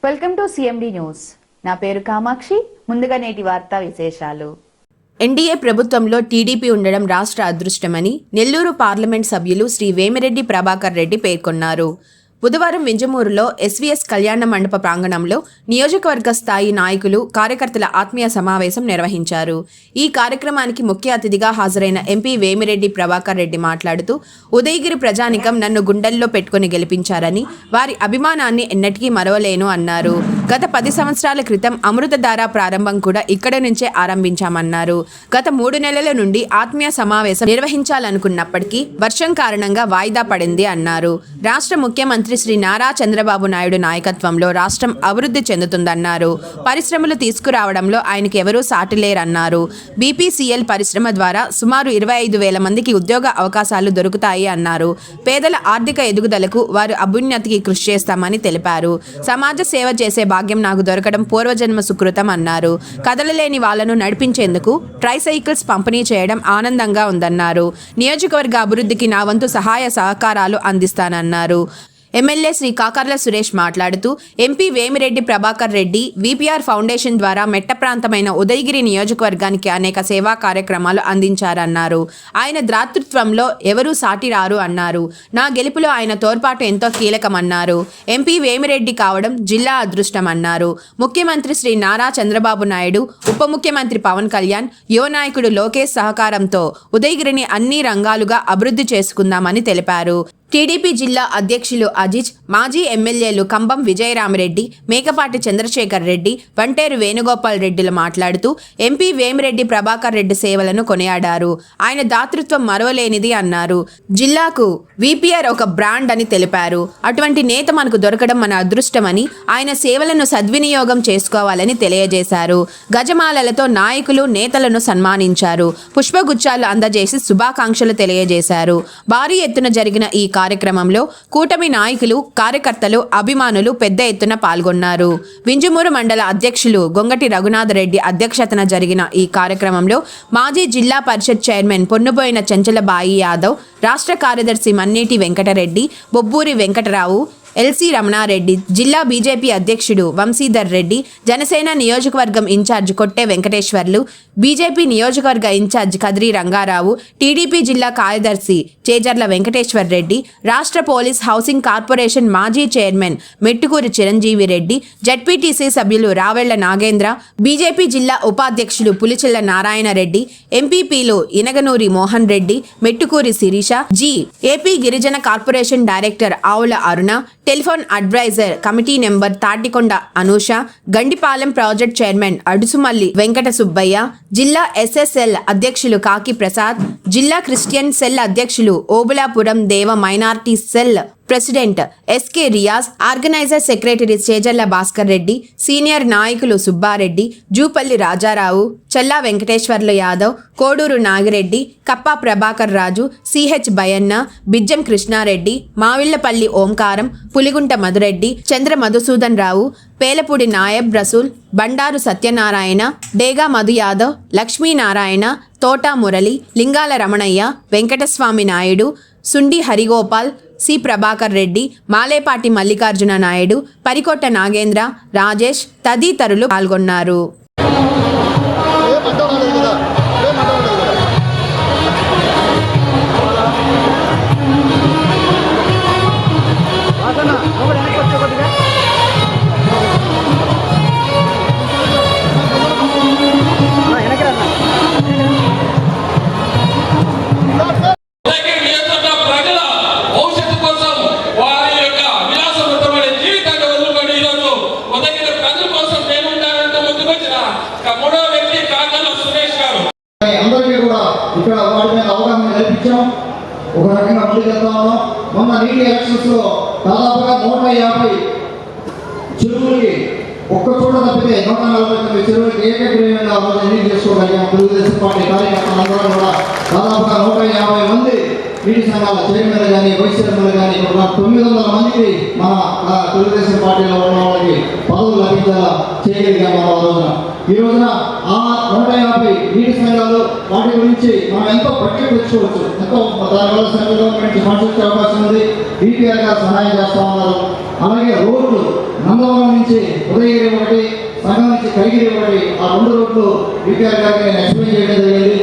Welcome to CMD news. నా పేరు కామాక్షి. ముందుగా నేటి వార్తా విశేషాలు. ఎన్డీఏ ప్రభుత్వంలో టీడీపీ ఉండడం రాష్ట్ర అదృష్టమని నెల్లూరు పార్లమెంట్ సభ్యులు శ్రీ వేమిరెడ్డి ప్రభాకర్ రెడ్డి పేర్కొన్నారు. బుధవారం వింజమూరులో ఎస్వీఎస్ కళ్యాణ మండప ప్రాంగణంలో నియోజకవర్గ స్థాయి నాయకులు, కార్యకర్తల ఆత్మీయ సమావేశం నిర్వహించారు. ఈ కార్యక్రమానికి ముఖ్య అతిథిగా హాజరైన ఎంపీ వేమిరెడ్డి ప్రభాకర్ రెడ్డి మాట్లాడుతూ, ఉదయగిరి ప్రజానికం నన్ను గుండెల్లో పెట్టుకుని గెలిపించారని, వారి అభిమానాన్ని ఎన్నటికీ మరవలేను అన్నారు. గత 10 సంవత్సరాల క్రితం అమృతధార ప్రారంభం కూడా ఇక్కడి నుంచే ఆరంభించామన్నారు. గత 3 నెలల నుండి ఆత్మీయ సమావేశం నిర్వహించాలనుకున్నప్పటికీ వర్షం కారణంగా వాయిదా పడింది అన్నారు. రాష్ట్ర ముఖ్యమంత్రి శ్రీ నారా చంద్రబాబు నాయుడు నాయకత్వంలో రాష్ట్రం అభివృద్ధి చెందుతుందన్నారు. పరిశ్రమలు తీసుకురావడంలో ఆయనకు ఎవరూ సాటిలేరన్నారు. బీపీసీఎల్ పరిశ్రమ ద్వారా సుమారు 25,000 మందికి ఉద్యోగ అవకాశాలు దొరుకుతాయి అన్నారు. పేదల ఆర్థిక ఎదుగుదలకు, వారి అభ్యున్నతికి కృషి చేస్తామని తెలిపారు. సమాజ సేవ చేసే భాగ్యం నాకు దొరకడం పూర్వజన్మ సుకృతం అన్నారు. కదలలేని వాళ్లను నడిపించేందుకు ట్రైసైకిల్స్ పంపిణీ చేయడం ఆనందంగా ఉందన్నారు. నియోజకవర్గ అభివృద్ధికి నా వంతు సహాయ సహకారాలు అందిస్తానన్నారు. ఎమ్మెల్యే శ్రీ కాకర్ల సురేష్ మాట్లాడుతూ, MP Vemireddy Prabhakar Reddy VPR foundation ద్వారా మెట్ట ప్రాంతమైన ఉదయగిరి నియోజకవర్గానికి అనేక సేవా కార్యక్రమాలు అందించారన్నారు. ఆయన దాతృత్వంలో ఎవరూ సాటిరారు అన్నారు. నా గెలుపులో ఆయన తోడ్పాటు ఎంతో కీలకమన్నారు. ఎంపీ వేమిరెడ్డి కావడం జిల్లా అదృష్టమన్నారు. ముఖ్యమంత్రి శ్రీ నారా చంద్రబాబు నాయుడు, ఉప ముఖ్యమంత్రి పవన్ కళ్యాణ్, యువ నాయకుడు లోకేష్ సహకారంతో ఉదయగిరిని అన్ని రంగాలుగా అభివృద్ధి చేసుకుందామని తెలిపారు. టీడీపీ జిల్లా అధ్యక్షులు అజిజ్, మాజీ ఎమ్మెల్యేలు కంబం విజయరామిరెడ్డి, మేకపాటి చంద్రశేఖర్ రెడ్డి, వంటేరు వేణుగోపాల్ రెడ్డిలు మాట్లాడుతూ, ఎంపీ వేమిరెడ్డి ప్రభాకర్ రెడ్డి సేవలను కొనియాడారు. ఆయన దాతృత్వం మరవలేనిది అన్నారు. జిల్లాకు వీపీఆర్ ఒక బ్రాండ్ అని తెలిపారు. అటువంటి నేత మనకు దొరకడం మన అదృష్టమని, ఆయన సేవలను సద్వినియోగం చేసుకోవాలని తెలియజేశారు. గజమాలలతో నాయకులు, నేతలను సన్మానించారు. పుష్పగుచ్చాలు అందజేసి శుభాకాంక్షలు తెలియజేశారు. భారీ ఎత్తున జరిగిన ఈ కార్యక్రమంలో కూటమి నాయకులు, కార్యకర్తలు, అభిమానులు పెద్ద ఎత్తున పాల్గొన్నారు. వింజమూరు మండల అధ్యక్షులు గొంగటి రఘునాథరెడ్డి అధ్యక్షతన జరిగిన ఈ కార్యక్రమంలో మాజీ జిల్లా పరిషత్ చైర్మన్ పొన్నుబోయిన చంచలబాయి యాదవ్, రాష్ట్ర కార్యదర్శి మన్నేటి వెంకటరెడ్డి, బొబ్బూరి వెంకటరావు, ఎల్సీ రమణారెడ్డి, జిల్లా బీజేపీ అధ్యక్షుడు వంశీధర్ రెడ్డి, జనసేన నియోజకవర్గం ఇన్ఛార్జ్ కొట్టే వెంకటేశ్వర్లు, బీజేపీ నియోజకవర్గ ఇన్ఛార్జ్ కదిరి రంగారావు, టీడీపీ జిల్లా కార్యదర్శి చేజర్ల వెంకటేశ్వర్ రెడ్డి, రాష్ట్ర పోలీస్ హౌసింగ్ కార్పొరేషన్ మాజీ చైర్మన్ మెట్టుకూరి చిరంజీవి రెడ్డి, జడ్పీటీసీ సభ్యులు రావెళ్ల నాగేంద్ర, బీజేపీ జిల్లా ఉపాధ్యక్షులు పులిచెల్ల నారాయణ రెడ్డి, ఎంపీపీలు ఇనగనూరి మోహన్ రెడ్డి, మెట్టుకూరి శిరీష, ఏపీ గిరిజన corporation director Avula Aruna, telephone adviser committee number Tatikonda Anusha, Gandipalem project chairman Adusumalli Venkata Subbaiah, జిల్లా ఎస్ఎస్ఎల్ అధ్యక్షులు కాకి ప్రసాద్, జిల్లా క్రిస్టియన్ సెల్ అధ్యక్షులు Obulapuram Deva minority cell president SK Riyaz, organiser secretary Chejarla Bhaskar Reddy, senior నాయకులు సుబ్బారెడ్డి, జూపల్లి రాజారావు, చల్లా వెంకటేశ్వర్లు యాదవ్, కోడూరు నాగిరెడ్డి, కప్పా ప్రభాకర్ రాజు, సిహెచ్ బయన్న, బిజ్జం కృష్ణారెడ్డి, మావిళ్లపల్లి ఓంకారం, పులిగుంట మధురెడ్డి, చంద్ర మధుసూదన్ రావు, పేలపూడి నాయబ్ రసూల్, బండారు సత్యనారాయణ, డేగా మధు యాదవ్, లక్ష్మీనారాయణ, తోటా మురళి, లింగాల రమణయ్య, వెంకటస్వామి నాయుడు, సుండి హరిగోపాల్, సి ప్రభాకర్ రెడ్డి, మాలేపాటి మల్లికార్జున నాయుడు, పరికొట్ట నాగేంద్ర, రాజేష్ తదితరులు పాల్గొన్నారు. అందరికీ కూడా ఇక్కడ వాటి మీద అవగాహన కల్పించాం. ఒక రకంగా ముందుకు వెళ్తా ఉన్నాం. మొన్న నీటి ఎలక్షన్స్లో దాదాపుగా 150 చెరువులకి ఒక్క చోట తప్పితే 149 చెరువులకి ఏకగ్రీవంగా ఎన్నిక చేసుకోగలిగాం. తెలుగుదేశం పార్టీ కార్యకర్తలందరూ కూడా దాదాపుగా 150 మంది నీటి సంఘాల చైర్మన్లు కానీ వైస్ చైర్మన్లు కానీ 900 మందికి మన తెలుగుదేశం పార్టీలో ఉన్న వాళ్ళకి పదవులు లభించేలా చేయగలిగాం మనం ఆ రోజున. ఈ రోజున ఆ 150 నీటి సంఘాలు వాటి గురించి మనం ఎంతో ప్రత్యేక తెచ్చుకోవచ్చు. ఎంతో దానివల్ల సెంట్రల్ గవర్నమెంట్ నుంచి ఫండ్స్ వచ్చే అవకాశం ఉంది. డిపిఆర్ గారు సహాయం చేస్తా ఉన్నారు. అలాగే రోడ్లు నందవరం నుంచి ఉదయగిరి ఒకటి, సంఘం నుంచి కరిగిరి ఒకటి, ఆ 2 రోడ్లు డిపిఆర్ గారికి నేను ఎక్స్ప్లెయిన్ చేయడం జరిగింది.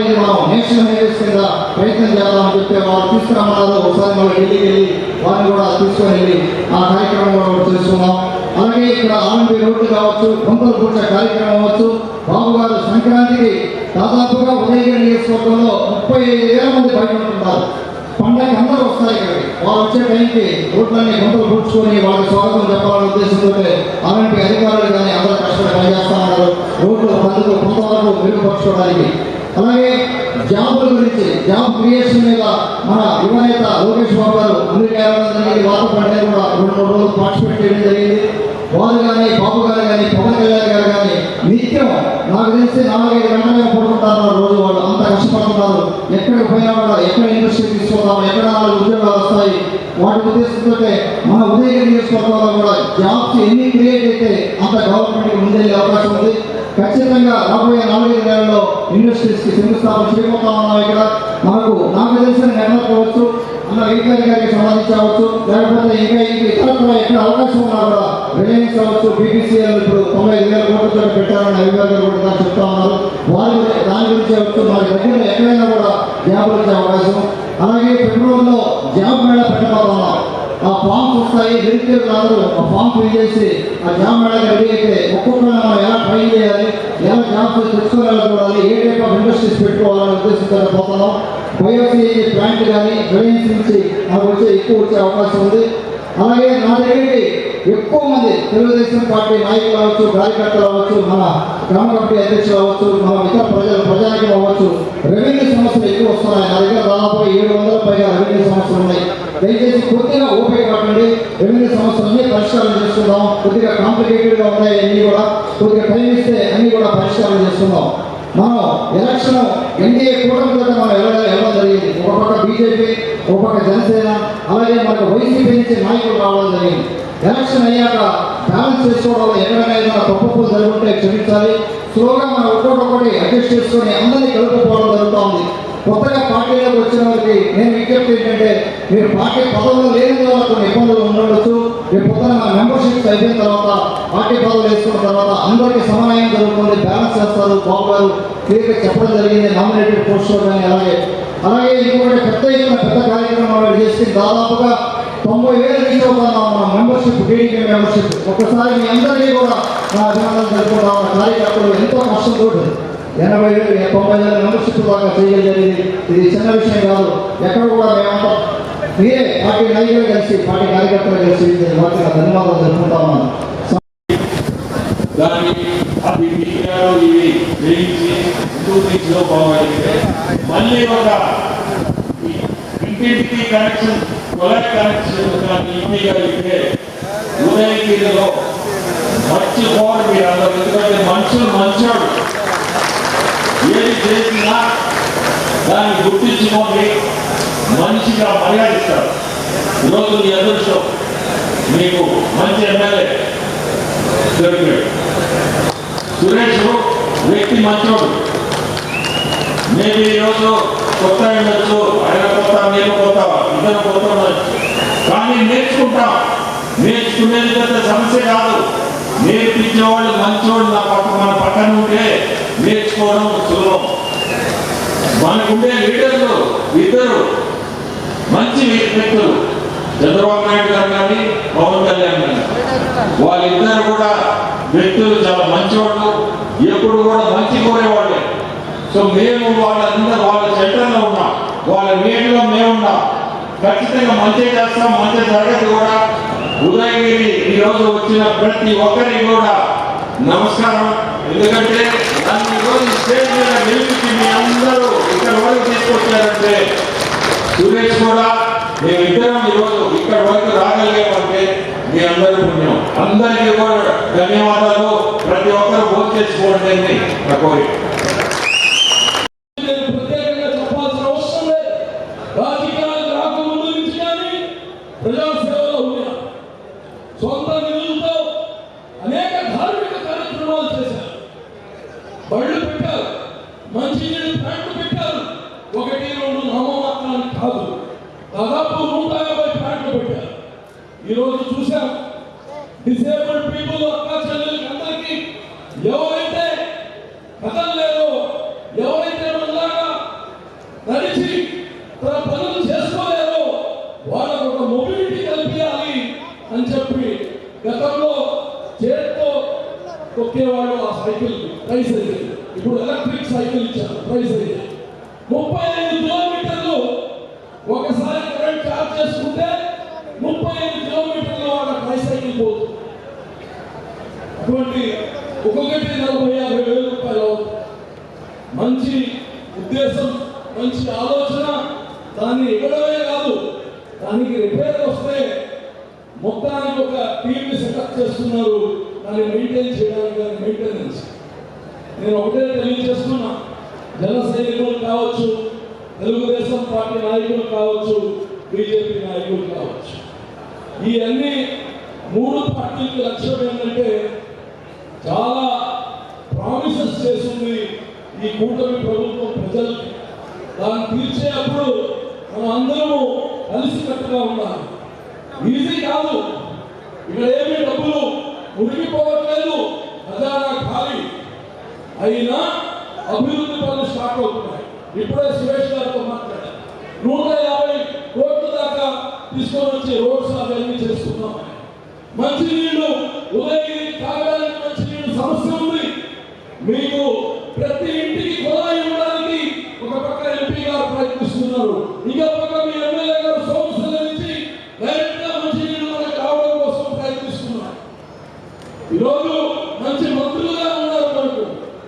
ఇది మనం నేషనల్ హైవేస్ కింద ప్రయత్నం చేద్దామని చెప్పి వారు తీసుకురామన్నారు. ఒకసారి మనం ఢిల్లీకి వెళ్ళి వారిని కూడా తీసుకొని వెళ్ళి ఆ కార్యక్రమం కూడా చేసుకున్నాం. అలాగే ఇక్కడ ఆర్ఎంపీ రోడ్లు కావచ్చు, కొంతలు కూర్చే కార్యక్రమం అవ్వచ్చు. బాబు గారు సంక్రాంతికి దాదాపుగా ఉదయగిరి నియోజకవర్గంలో 35,000 మంది బయట ఉంటున్నారు. పండగ అందరూ వస్తారు ఇక్కడికి. వారు వచ్చే టైంకి రోడ్లన్నీ గుంటలు కూర్చుకొని వాళ్ళకి స్వాగతం చెప్పాలనే ఉద్దేశంతో ఆర్ఎంపీ అధికారులు కానీ అందరూ కష్టపడి పనిచేస్తా ఉన్నారు రోడ్లు పద్ధతులు కొంతవరకు మెరుగుపరచుకోవడానికి. అలాగే జాబుల గురించి, జాబ్ క్రియేషన్ మీద మన యువనేత లోకేష్ బాబు గారు అమెరికా జరిగింది. వార్త పడితే కూడా 2-3 రోజులు పార్టిసిపేట్ చేయడం జరిగింది. వారు కానీ బాబు గారు కానీ పవన్ కళ్యాణ్ గారు కానీ నిత్యం నాకు తెలిసి 4-5 గంటలుగా పడుకుంటారు రోజు. వాళ్ళు అంత కష్టపడుతున్నారు. ఎక్కడికి పోయినా కూడా ఎక్కడ ఇండస్ట్రీ తీసుకుందాం, ఎక్కడ 4 ఉద్యోగాలు వస్తాయి, వాటి ఉద్దేశంతో మన ఉదయగిరి నియోజకవర్గంలో కూడా జాబ్స్ ఎన్ని క్రియేట్ అయితే అంత గవర్నమెంట్కి ముందెళ్ళే అవకాశం ఉంది. ఖచ్చితంగా రాబోయే 4-5 నెలల్లో ఇండస్ట్రీస్కి శంకుస్థాపన చేయబోతా ఉన్నాం. ఇక్కడ మనకు నాకు తెలిసిన నిర్ణయించవచ్చు అన్న వెంకయ్య గారికి సంబంధించవచ్చు, లేకపోతే ఇంకా ఇతరత్వ ఎక్కడ అవకాశం ఉన్నా కూడా రిలయన్స్ అవ్వచ్చు, బీపీసీఎల్ ఇప్పుడు 95,000 కోట్లతో పెట్టారని అధికారులు కూడా చెప్తా ఉన్నారు. వారు దాని గురించి అవచ్చు. మన దగ్గర ఎక్కడైనా కూడా జాబ్ వచ్చే అవకాశం. అలాగే ఫిబ్రవరిలో జాబ్ మేళా పెట్టబోతున్నాం. ఆ ఫామ్స్ వస్తాయి, నిరుద్యోగులు అందరూ ఆ ఫామ్ ఫిల్ చేసి ఆ జాబ్ మేళాకి రెడీ అయితే ఒక్కొక్కరిని మనం ఎలా ట్రై చేయాలి, ఎలా జాబ్స్ తెచ్చుకోవాలో చూడాలి, ఏ టైప్ ఆఫ్ ఇండస్ట్రీస్ పెట్టుకోవాలనే ఉద్దేశంతో పోతున్నాం. బయోసీఏ ప్లాంట్ కానీ రిలయన్స్ నుంచి మనకు ఎక్కువ వచ్చే అవకాశం ఉంది. అలాగే నా దగ్గరికి ఎక్కువ మంది తెలుగుదేశం పార్టీ నాయకులు అవ్వచ్చు, కార్యకర్తలు అవ్వచ్చు, మన గ్రామ కమిటీ అధ్యక్షులు అవ్వచ్చు, మన ఇతర ప్రజానికం అవ్వచ్చు, రెవెన్యూ సమస్యలు ఎక్కువ వస్తున్నాయి. నా దగ్గర దాదాపు 700 పైగా రెవెన్యూ సమస్యలు ఉన్నాయి. దయచేసి కొద్దిగా ఓపిక పట్టండి. రెవెన్యూ సమస్యలన్నీ పరిష్కారం చేసుకుందాం. కొద్దిగా కాంప్లికేటెడ్గా ఉన్నాయి అన్నీ కూడా. కొద్దిగా టైం ఇస్తే అన్నీ కూడా పరిష్కారం చేసుకుందాం. మనం ఎలక్షన్ ఎన్డీఏ కూటమితో మనం వెళ్ళడం జరిగింది. ఒక పక్క బీజేపీ, ఒక పక్క జనసేన, అలాగే మనకు వైసీపీ నుంచి నాయకులు రావడం జరిగింది. ఎలక్షన్ అయ్యాక బ్యాలెన్స్ చేసుకోవడంలో ఎక్కడైనా ఏదైనా తప్పులు జరుగుతుంటే క్షమించాలి. స్లోగా మనం ఒక్కొక్కటి అడ్జస్ట్ చేసుకొని అందరినీ కలుపుకోవడం జరుగుతూ ఉంది. కొత్తగా పార్టీలోకి వచ్చిన వారికి నేను విజ్ఞప్తి ఏంటంటే, మీరు పార్టీ పదవుల్లో లేని వల్ల కొన్ని ఇబ్బందులు ఉండవచ్చు. రేపు పొద్దున మన మెంబర్షిప్స్ అయిపోయిన తర్వాత పార్టీ పదవులు వేసుకున్న తర్వాత అందరికీ సమన్వయం జరుగుతుంది, బ్యాలెన్స్ చేస్తారు. బాబు గారు క్లియర్గా చెప్పడం జరిగింది నామినేటెడ్ పోస్టులో కానీ. అలాగే ఇంకొకటి పెద్ద కార్యక్రమాలు చేసి దాదాపుగా 90,000 రీచ్ అవుతున్నాం మన మెంబర్షిప్, టీడీపీ మెంబర్షిప్. ఒక్కసారి మీ అందరికీ కూడా నా అభినందనలు జరుపుకుంటా ఉన్న కార్యకర్తలు ఎంతో కష్టంతో 80,000-90,000 మెంబర్షిప్ దాకా చేయగలిగేది ఇది చిన్న విషయం కాదు. ఎక్కడ కూడా మేమంతా మీరే పార్టీ నాయకులు కలిసి, పార్టీ కార్యకర్తలు కలిసి వాటికి ధన్యవాదాలు జరుపుకుంటా ఉన్నాను. మళ్ళీ ఒక ఇంటింటికి కనెక్షన్, కొలెక్ట్ కనెక్షన్ ఇవ్వగలిగితే ఉదయగిరిలో మర్చిపోవాలి మీరు అందరూ. ఎందుకంటే మంచోడు ఏది చేసినా దాన్ని గుర్తించుకోండి, మనిషిగా మర్యాదిస్తారు. ఈరోజు మీ అదృష్టం, మీకు మంచి ఎమ్మెల్యే దొరికాడు. సురేష్ వ్యక్తి మంచోడు. మేము ఈరోజు కొత్త ఉండొచ్చు, ఆయన కొత్త, నేను కొత్త, ఇద్దరు కొత్త ఉండొచ్చు, కానీ నేర్చుకుంటాం. నేర్చుకునేది పెద్ద సమస్య కాదు. నేర్పించేవాళ్ళు మంచోడు మన పక్కన ఉంటే నేర్చుకోవడం సులభం. మనకుండే లీడర్లు ఇద్దరు మంచి వ్యక్తులు, చంద్రబాబు నాయుడు గారు కానీ పవన్ కళ్యాణ్ గారు. వాళ్ళిద్దరు కూడా వ్యక్తులు చాలా మంచివాళ్ళు, ఎప్పుడు కూడా మంచి కోరేవాళ్ళే. సో మేము వాళ్ళందరూ వాళ్ళ సెంటర్లో ఉన్నాం, వాళ్ళ నీటిలో మేమున్నాం. ఖచ్చితంగా మంచి చేస్తాం. మంచి తరగతి కూడా ఉదయగిరి ఈరోజు వచ్చిన ప్రతి ఒక్కరికి కూడా నమస్కారం. ఎందుకంటే నన్ను ఈరోజు స్టేజ్ మీద గెలిపించి మీ అందరూ ఇక్కడ వరకు తీసుకొచ్చారంటే, సురేష్ కూడా మేమిద్దరం ఈరోజు ఇక్కడ వరకు రాగలిగామంటే మీ అందరి పుణ్యం. అందరికీ కూడా ధన్యవాదాలు. ప్రతి ఒక్కరు భోజనం చేసుకోండి అని నా కోరిక. ప్రత్యేకంగా చెప్పాల్సిన అవసరం లేదు. రాజకీయాలు మంచినీళ్ళు ప్లాంట్లు పెట్టారు. 1-2 నామమాత్రానికి కాదు, దాదాపు 150 ప్లాంట్లు పెట్టారు. ఈరోజు చూసాం డిసేబుల్డ్ పీపుల్ అక్క చెల్లెలకి అందరికీ ఎవరైతే కదలలేదో, ఎవరైతే మనలాగా నడిచి తన పనులు చేసుకోలేదో వాళ్ళకు ఒక మొబిలిటీ కల్పించాలి అని చెప్పి గతంలో చేతితో తొక్కేవాడు ఆ సైకిల్ ప్రైస్ అయితే ఇప్పుడు ఎలక్ట్రిక్ సైకిల్ ఇచ్చారు. ప్రైస్ అయితే 35 కిలోమీటర్లు ఒకసారి కరెంట్ చార్జ్ చేసుకుంటే 35 కిలోమీటర్లు వాళ్ళ ట్రైసైకిల్ పోతుంది. అటువంటి ఒక్కొక్కటి 40-50 వేల రూపాయలు అవుతుంది. మంచి ఉద్దేశం, మంచి ఆలోచన, దాన్ని ఇవ్వడమే కాదు, దానికి రిపేర్ వస్తే మొత్తానికి ఒక టీంని సెటప్ చేస్తున్నారు దాన్ని మెయింటైన్ చేయడానికి. మెయింటెనెన్స్ నేను ఒకటే తెలియజేస్తున్నా, జన సైనికులు కావచ్చు, తెలుగుదేశం పార్టీ నాయకులు కావచ్చు, బీజేపీ నాయకులు కావచ్చు, ఈ అన్ని 3 పార్టీలకు లక్ష్యం ఏంటంటే చాలా ప్రామిసెస్ చేస్తుంది ఈ కూటమి ప్రభుత్వం ప్రజలకి. దాన్ని తీర్చేటప్పుడు మనం అందరము కలిసికట్టుగా ఉండాలి. ఈజీ కాదు, ఇక్కడ ఏమీ డబ్బులు ఉడికిపోవట్లేదు, ఖజానా ఖాళీ అయినా అభివృద్ధి పనులు స్టార్ట్ అవుతున్నాయి. ఇప్పుడే సురేష్ గారితో మాట్లాడారు, 150 కోట్ల దాకా తీసుకొని వచ్చి రోడ్స్ అవన్నీ చేస్తున్నాం. మంచినీళ్ళు ఉదయగిరి తాగడానికి మంచినీళ్ళు సమస్య ఉంది. మీకు ప్రతి ఇంటికి కుళాయి ఇవ్వడానికి ఒక పక్క ఎంపీ గారు ప్రయత్నిస్తున్నారు, ఇంకో పక్క మీ ఎమ్మెల్యే గారు సమస్యల నుంచి డైరెక్ట్ గా మంచినీళ్ళు మనకు రావడం కోసం ప్రయత్నిస్తున్నారు. ఈరోజు మంచి మంత్రులుగా ఉన్నారు మనకు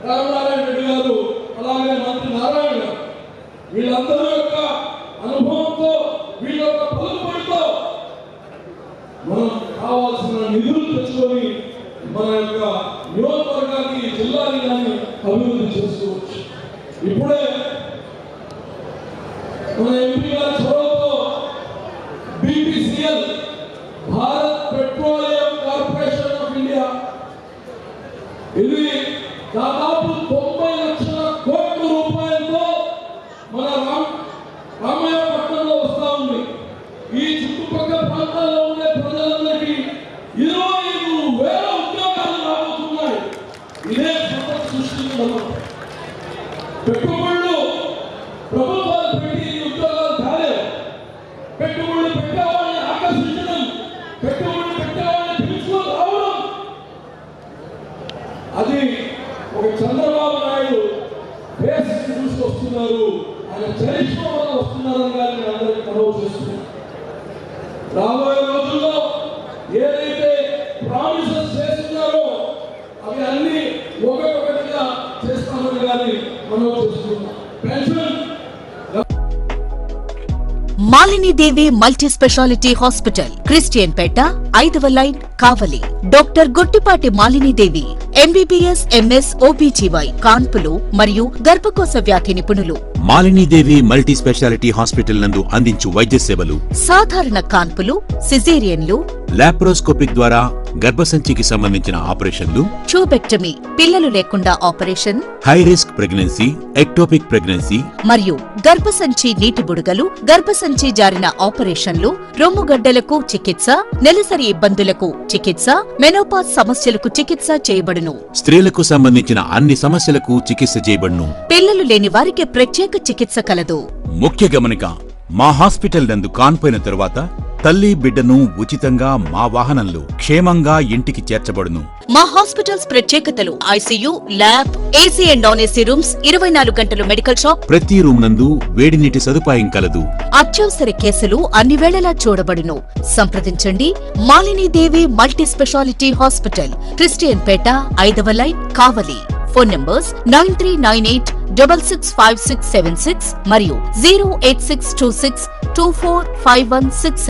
రామనారాయణ రెడ్డి గారు, అలాగే మంత్రి నారాయణ గారు. వీళ్ళందరూ యొక్క అనుభవంతో, వీళ్ళ యొక్క పలుకుబడితో మనం కావాల్సిన నిధులు తెచ్చుకొని మన యొక్క నియోజకవర్గాన్ని, జిల్లాని కానీ అభివృద్ధి చేసుకోవచ్చు. ఇప్పుడే మన ఎంపీ గారి చొరవతో BPCL Bharat petroleum corporation of India ఇది దాదాపు 90 లక్షల కోట్ల రూపాయలతో మన రామయ్యపట్నంలో వస్తా ఉంది. ఈ చుట్టుపక్కల ప్రాంతాల్లో ఉండే ప్రజలందరికీ 25,000 ఉద్యోగాలు రాబోతున్నాయి. ఇదే సంపద సృష్టించడం. పెట్టుబడులు ప్రభుత్వాలు పెట్టి ఉద్యోగాలు కాలేదు, పెట్టుబడులు పెట్టేవాళ్ళని ఆకర్షించడం, పెట్టుబడులు పెట్టేవాళ్ళని పిలుచుకొని రావడం, అది ఒక చంద్రబాబు నాయుడు ఫేస్ చూసి వస్తున్నారు, ఆయన చరిష్మా వల్ల వస్తున్నారని కానీ అందరికీ మనవి చేస్తున్నారు. రాబోయే రోజుల్లో ఏదైతే ప్రామిసెస్ చేస్తున్నారో అవి అన్ని ఒకటిగా చేస్తామని కానీ మనవి చేస్తున్నాం. Pension Malinidevi multi specialty hospital, Christian Peta, 5వ line, Kavali. Doctor Gottipati Malinidevi, MBBS, MS, OBGY, కాన్పులు మరియు గర్భకోశ వ్యాధి నిపుణులు. మాలినీదేవి మల్టీ స్పెషాలిటీ హాస్పిటల్ నందు అందించు వైద్య సేవలు: సాధారణ కాన్పులు, సిజేరియన్లు, లాప్రోస్కోపిక్ ద్వారా గర్భసంచికి సంబంధించిన ఆపరేషన్లు, ట్యూబెక్టమీ, పిల్లలు లేకుండా operation, high risk pregnancy, ectopic pregnancy మరియు గర్భసంచి నీటి బుడగలు, గర్భసంచి జారిన ఆపరేషన్లు, రొమ్ముగడ్డలకు చికిత్స, నెలసరి ఇబ్బందులకు చికిత్స, మెనోపాజ్ సమస్యలకు చికిత్స చేయబడును. స్త్రీలకు సంబంధించిన అన్ని సమస్యలకు చికిత్స చేయబడును. పిల్లలు లేని వారికి ప్రత్యేక చికిత్స కలదు. ముఖ్య గమనిక: మా హాస్పిటల్ నందు కాన్పోయిన తరువాత తల్లి బిడ్డను ఉచితంగా మా వాహనంలో క్షేమంగా ఇంటికి చేర్చబడును. మా హాస్పిటల్స్ ప్రత్యేకతలు: ICU, lab, AC and non AC rooms, 24 గంటలు మెడికల్ షాప్, ప్రతి రూమ్ నందు వేడి నీటి సదుపాయం కలదు. అత్యవసర కేసులు అన్ని వేళలా చూడబడును. సంప్రదించండి Malinidevi multi specialty hospital, Christian Peta, 5వ లైన్, కావలి. ఫోన్ నంబర్స్ 9398665676 మరియు 08626245166.